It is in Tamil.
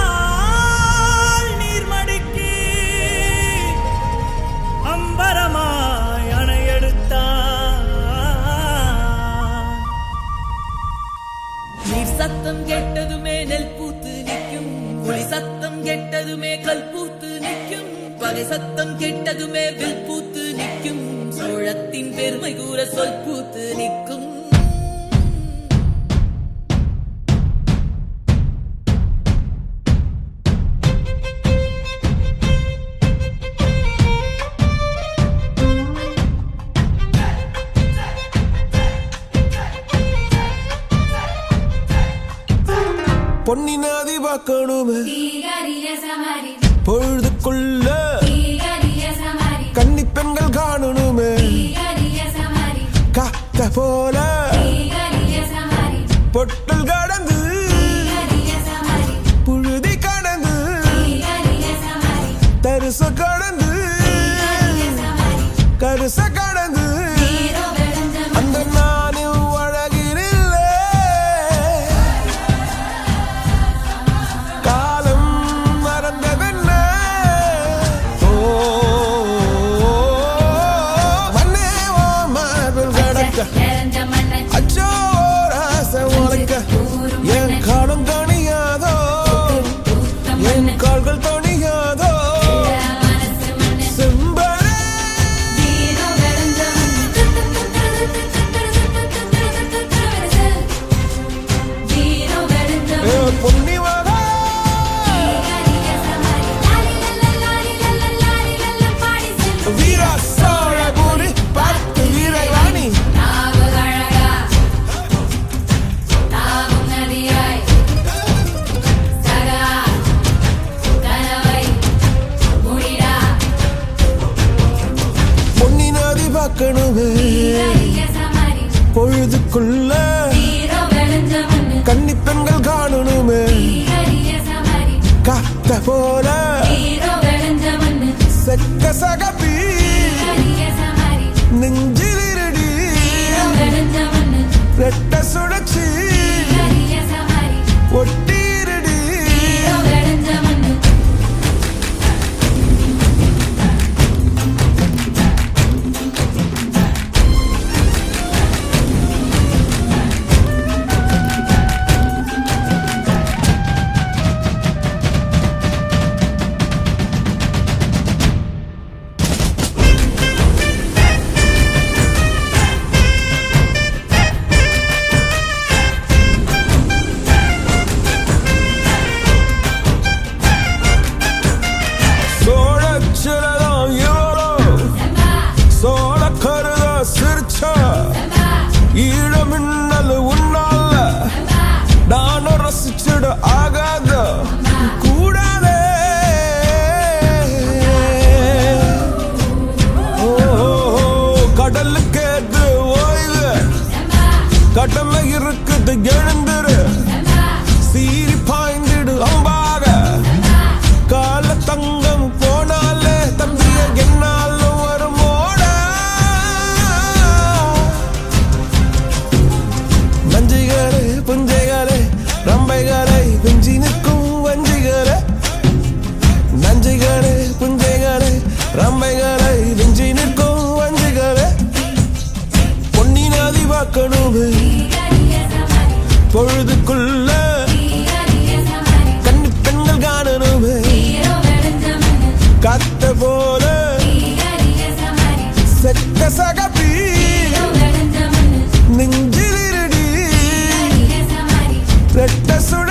காவிரியால் நீர்மடிக்கு அம்பரமாய் அணையெடுத்தான். நீர் சத்தம் கெட்டதுமே நெல் பூத்து நிற்கும், ஒளி சத்தம் கெட்டதுமே கல் பூத்து நிற்கும், பகை சத்தம் கெட்டதுமே வில் பூத்து நிற்கும், சோழத்தின் பெருமை கூற சொல் பூத்து நிற்கும். பொன்னி நதி பார்க்கணுமே பொழுதுக்குள்ள கன்னி பெண்கள் காணணுமே காத்த போல பொட்டல் கடந்து புழுதி கடந்து தரிச கடந்து கருச கடந்து அந்த நானும் அழகினில்லை காலம் மறந்ததென்ன மண்ணே ஓ மார்பில் கடக்க அச்சோ ராச உனக்க என் காலம் தணியாதோ என் கால்கள் தணியாதோ பொழுதுக்குள்ள கன்னி பெண்கள் காணணுமே காத்த போல செக்க சகப்பி நெஞ்சிலிருடி ரெட்ட சுழற்சி ஒட்டிருடி ஈழமின்னல் உன்னால நானும் ரசிச்சிட ஆகாத கூடாதே கடலுக்கு ஏற்று ஓய்வு கடமை இருக்குது எழுந்துரு சீரி பாய்ந்திடு அம்பாக கால தங்கம் போனாலே தம்பிய என்னாலும் வருமோட நஞ்சிகளே புஞ்சைகளே ரம்பைகளை வெஞ்சி நிற்கும் வஞ்சிகளே நஞ்சிகளே புஞ்சைகளே ரம்பைகளை வெஞ்சி நிற்கும் வஞ்சிகளே பொன்னி நதி பார்க்கணுமே பொழுதுக்குள்ள கன்னி பெண்கள் காணணுமே காத்த போல செக்க சகப்பி நெஞ்சிலிருடி ரெட்ட சுழற்சி